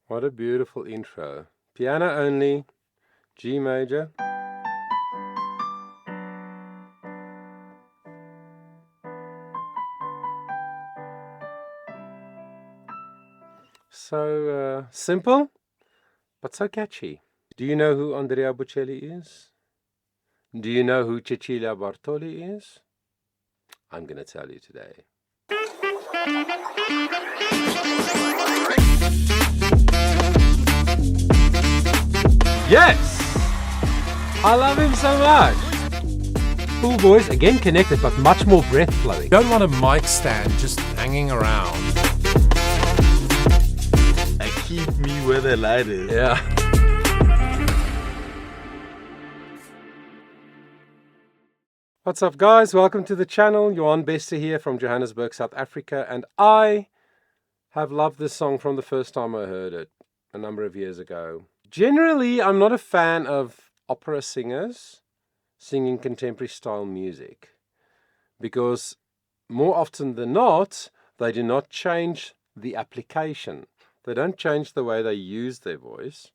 What a beautiful intro. Piano only, G major. So simple, but so catchy. Do you know who Andrea Bocelli is? Do you know who Cecilia Bartoli is? I'm going to tell you today. Yes! I love him so much. Cool voice, again connected, but much more breath flowing. You don't want a mic stand just hanging around. They keep me where the light is. Yeah. What's up, guys? Welcome to the channel. Johan Bester here from Johannesburg, South Africa, and I have loved this song from the first time I heard it a number of years ago. Generally, I'm not a fan of opera singers singing contemporary style music because more often than not, they do not change the application. They don't change the way they use their voice,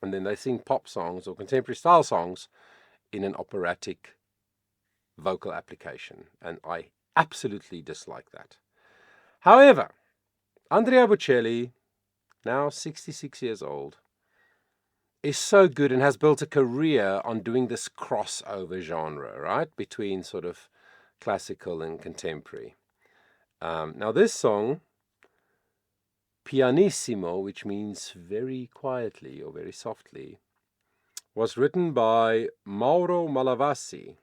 and then they sing pop songs or contemporary style songs in an operatic vocal application, and I absolutely dislike that. However, Andrea Bocelli, now 66 years old, is so good and has built a career on doing this crossover genre, right, between sort of classical and contemporary. Now this song, Pianissimo, which means very quietly or very softly, was written by Mauro Malavasi,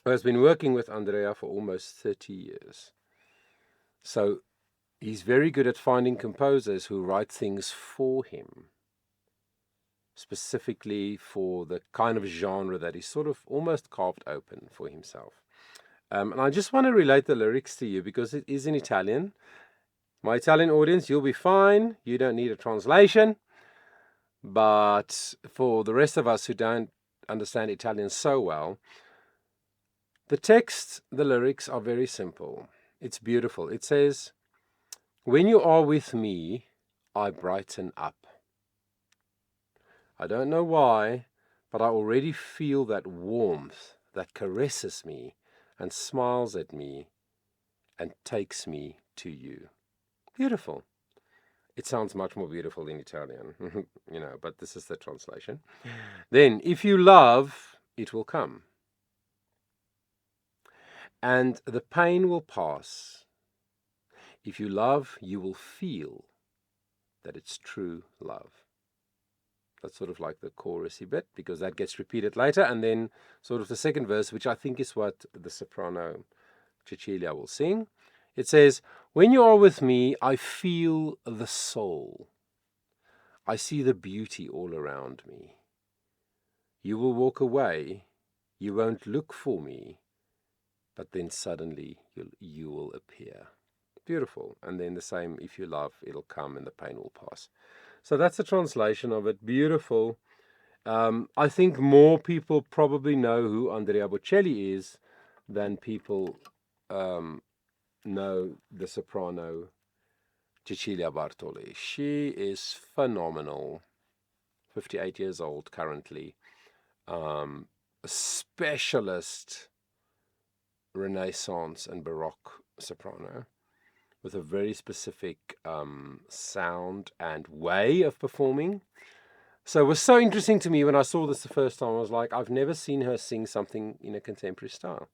who has been working with Andrea for almost 30 years. So he's very good at finding composers who write things for him, specifically for the kind of genre that he's sort of almost carved open for himself. And I just want to relate the lyrics to you because it is in Italian. My Italian audience, you'll be fine. You don't need a translation. But for the rest of us who don't understand Italian so well, the text, the lyrics are very simple. It's beautiful. It says, "When you are with me, I brighten up. I don't know why, but I already feel that warmth that caresses me and smiles at me and takes me to you." Beautiful. It sounds much more beautiful in Italian, but this is the translation. Then, if you love, it will come. And the pain will pass. If you love, you will feel that it's true love. That's sort of like the chorusy bit, because that gets repeated later, and then sort of the second verse, which I think is what the soprano Cecilia will sing. It says, "When you are with me, I feel the soul. I see the beauty all around me. You will walk away, you won't look for me, but then suddenly you will appear." Beautiful. And then the same, if you love, it'll come and the pain will pass. So that's the translation of it. Beautiful. I think more people probably know who Andrea Bocelli is than people know the soprano Cecilia Bartoli. She is phenomenal. 58 years old currently. A specialist Renaissance and Baroque soprano with a very specific sound and way of performing. So it was so interesting to me when I saw this the first time. I was like, I've never seen her sing something in a contemporary style.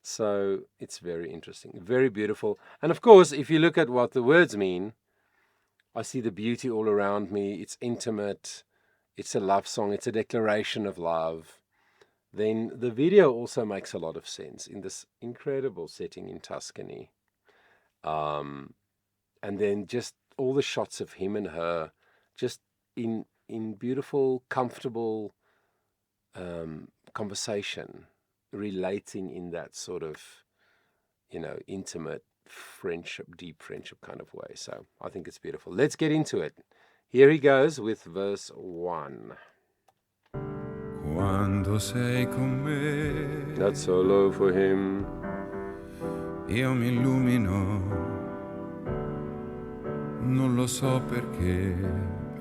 So it's very interesting, very beautiful. And of course, if you look at what the words mean, I see the beauty all around me. It's intimate. It's a love song. It's a declaration of love. Then the video also makes a lot of sense in this incredible setting in Tuscany. And then just all the shots of him and her, just in beautiful, comfortable conversation, relating in that sort of, intimate friendship, deep friendship kind of way. So I think it's beautiful. Let's get into it. Here he goes with verse 1. Quando sei con me, That's solo for him. io mi illumino non lo so perché,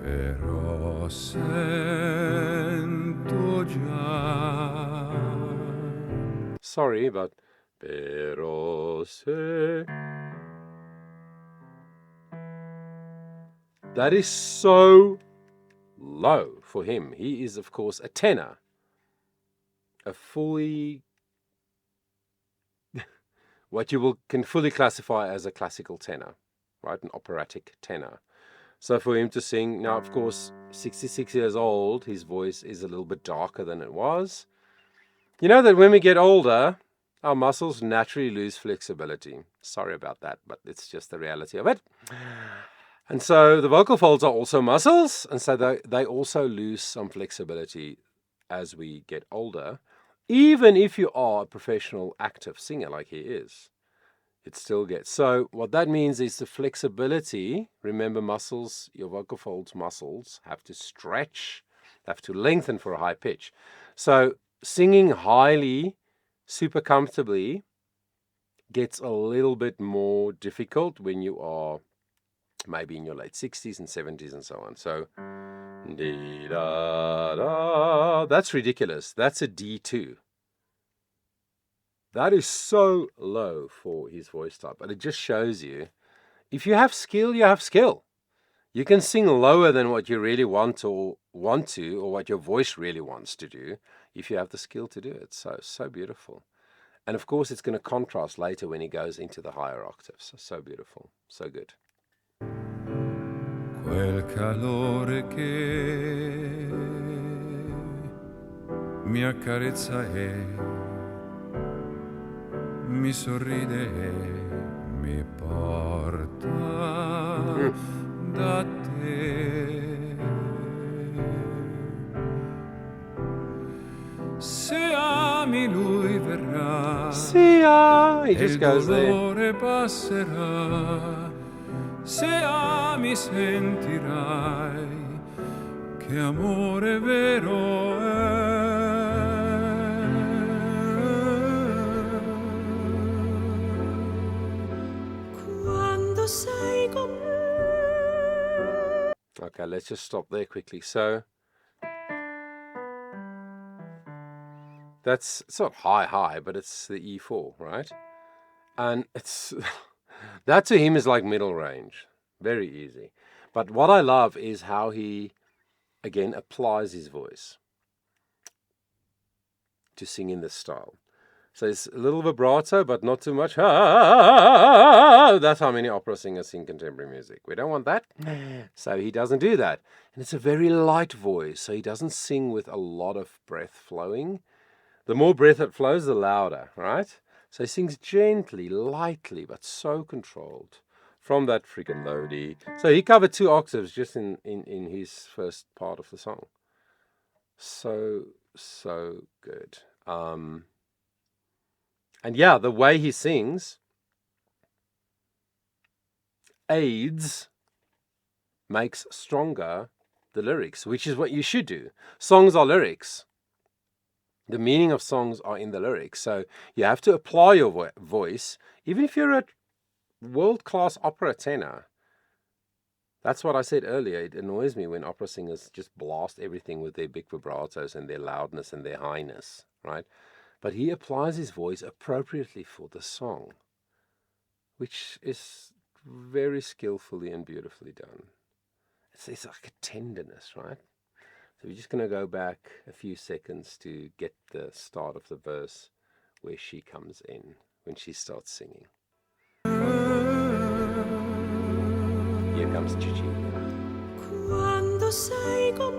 però sento già. Sorry, but pero se. That is so low for him. He is, of course, a tenor. A fully, what you can fully classify as a classical tenor, right? An operatic tenor. So for him to sing, now of course, 66 years old, his voice is a little bit darker than it was. You know that when we get older, our muscles naturally lose flexibility. Sorry about that, but it's just the reality of it. And so the vocal folds are also muscles, and so they also lose some flexibility as we get older. Even if you are a professional active singer like he is, it still gets. So what that means is the flexibility, remember muscles, your vocal folds muscles have to stretch, have to lengthen for a high pitch. So singing highly, super comfortably gets a little bit more difficult when you are maybe in your late 60s and 70s and so on. So, dee, da, da, that's ridiculous. That's a D2. That is so low for his voice type. But it just shows you, if you have skill, you have skill. You can sing lower than what you really want to, or what your voice really wants to do, if you have the skill to do it. So beautiful. And of course, it's going to contrast later when he goes into the higher octaves. So beautiful. So good. Quel calore che mi accarezza e mi sorride e mi porta da te. Se ami lui verrà, See ya! He e just il goes there. dolore passerà. Se ami sentirai che amore vero è. Quando sei con me. Okay, let's just stop there quickly. So it's not high, but it's the E4, right? And it's that to him is like middle range, very easy. But what I love is how he, again, applies his voice to sing in this style. So it's a little vibrato, but not too much. That's how many opera singers sing contemporary music. We don't want that. So he doesn't do that. And it's a very light voice, so he doesn't sing with a lot of breath flowing. The more breath it flows, the louder, right? So he sings gently, lightly, but so controlled from that freaking melody. So he covered 2 octaves just in his first part of the song. So good. And yeah, the way he sings makes stronger the lyrics, which is what you should do. Songs are lyrics. The meaning of songs are in the lyrics. So you have to apply your voice, even if you're a world-class opera tenor. That's what I said earlier. It annoys me when opera singers just blast everything with their big vibratos and their loudness and their highness, right? But he applies his voice appropriately for the song, which is very skillfully and beautifully done. It's like a tenderness, right? So we're just going to go back a few seconds to get the start of the verse where she comes in, when she starts singing. Here comes Cecilia. Quando sei con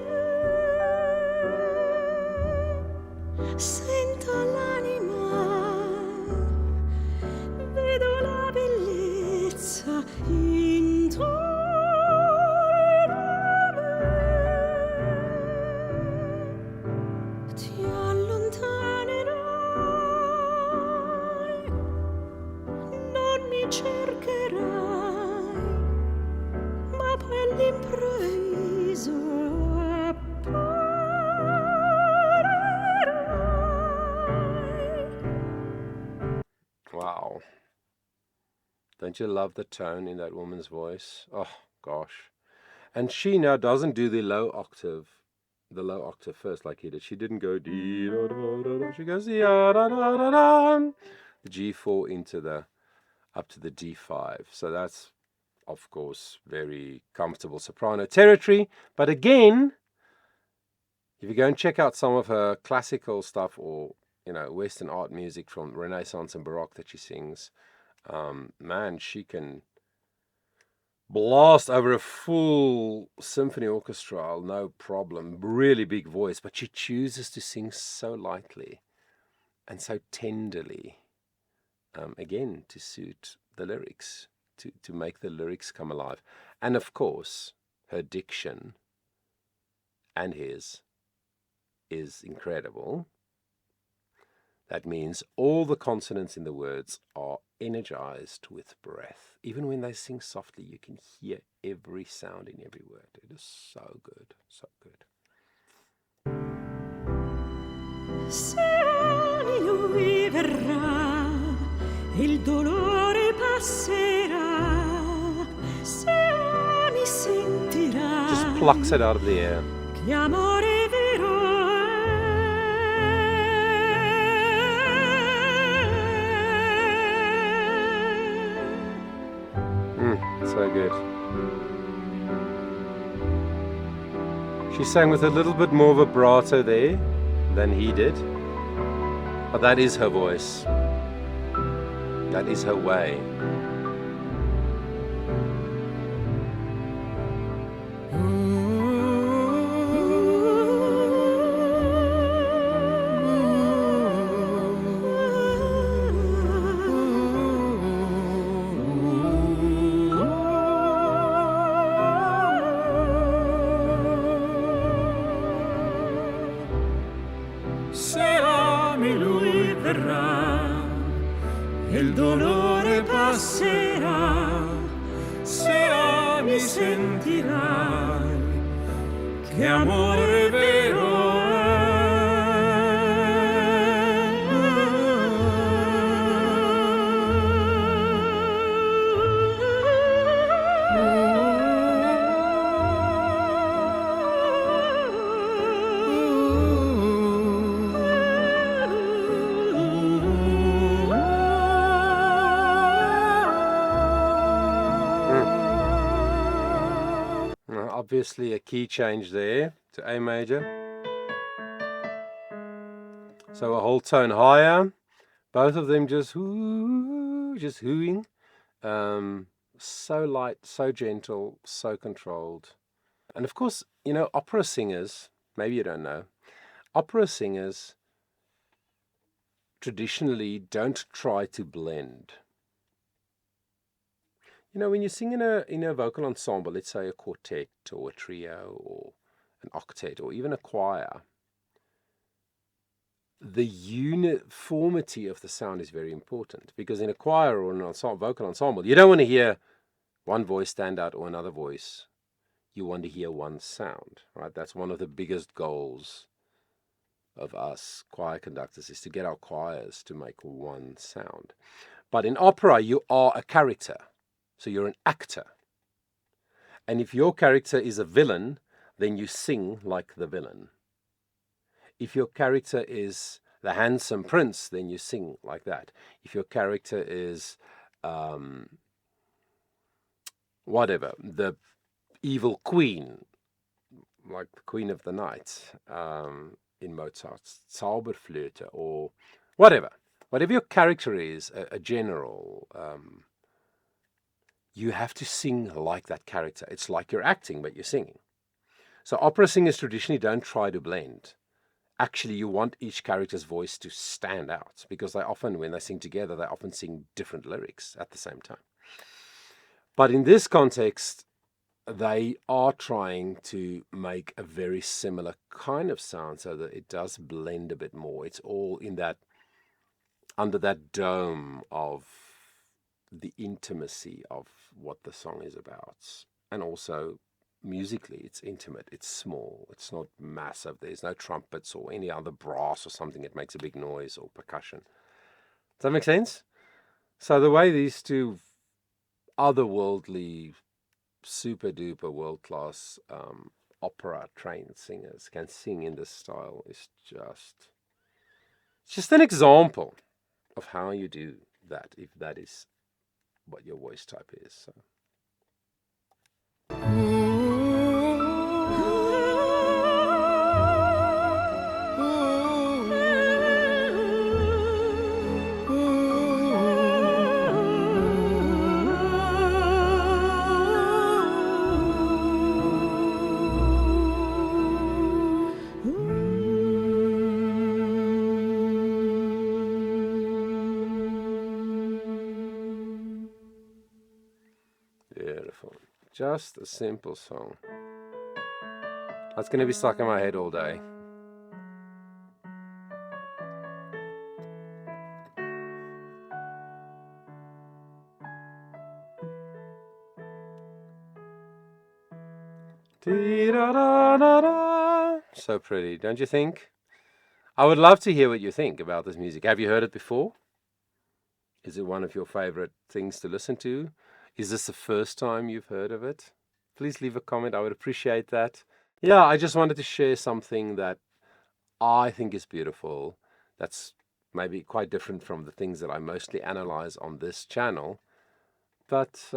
me, sento l'anima, vedo la bellezza intorno a me. Ti allontanerai, non mi cercherai, ma poi all'improvviso apparirai. Wow. Don't you love the tone in that woman's voice? Oh, gosh. And she now doesn't do the low octave first like he did. She didn't go D, da, da, da, da. She goes da, da, da, da, da. The G4 into the up to the D5. So that's, of course, very comfortable soprano territory. But again, if you go and check out some of her classical stuff or, Western art music from Renaissance and Baroque that she sings, man, she can blast over a full symphony orchestra, no problem. Really big voice, but she chooses to sing so lightly and so tenderly, again, to suit the lyrics, to make the lyrics come alive. And of course, her diction and his is incredible. That means all the consonants in the words are energized with breath. Even when they sing softly, you can hear every sound in every word. It is so good, so good. Se ami lui verrà, il dolore passerà. Se ami sentirà, Just plucks it out of the air. che amore vero So good. She sang with a little bit more vibrato there than he did. But that is her voice. That is her way. Se ami lui verrà, il dolore passerà. Se ami sentirai che amore vero Obviously a key change there to A major. So a whole tone higher. Both of them just hooing. So light, so gentle, so controlled. And of course, opera singers, maybe you don't know, opera singers traditionally don't try to blend. When you sing in a vocal ensemble, let's say a quartet or a trio or an octet or even a choir, the uniformity of the sound is very important, because in a choir or an vocal ensemble, you don't want to hear one voice stand out or another voice. You want to hear one sound, right? That's one of the biggest goals of us choir conductors, is to get our choirs to make one sound. But in opera, you are a character. So you're an actor. And if your character is a villain, then you sing like the villain. If your character is the handsome prince, then you sing like that. If your character is the evil queen, like the Queen of the Night in Mozart's Zauberflöte, or whatever your character is, a general, you have to sing like that character. It's like you're acting, but you're singing. So opera singers traditionally don't try to blend. Actually, you want each character's voice to stand out, because when they sing together, they often sing different lyrics at the same time. But in this context, they are trying to make a very similar kind of sound so that it does blend a bit more. It's all under that dome of the intimacy of what the song is about. And also musically, it's intimate, it's small, it's not massive. There's no trumpets or any other brass or something that makes a big noise, or percussion. Does that make sense? So the way these two otherworldly super duper world-class opera trained singers can sing in this style is just an example of how you do that, if that is what your voice type is. So. Beautiful. Just a simple song. That's going to be stuck in my head all day. So pretty, don't you think? I would love to hear what you think about this music. Have you heard it before? Is it one of your favorite things to listen to? Is this the first time you've heard of it? Please leave a comment. I would appreciate that. Yeah, I just wanted to share something that I think is beautiful. That's maybe quite different from the things that I mostly analyze on this channel. But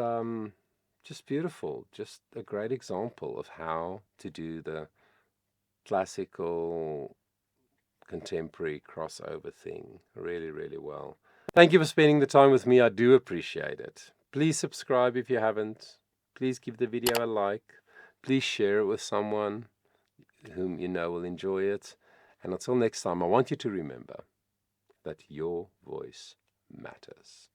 just beautiful. Just a great example of how to do the classical contemporary crossover thing really, really well. Thank you for spending the time with me. I do appreciate it. Please subscribe if you haven't. Please give the video a like. Please share it with someone whom you know will enjoy it. And until next time, I want you to remember that your voice matters.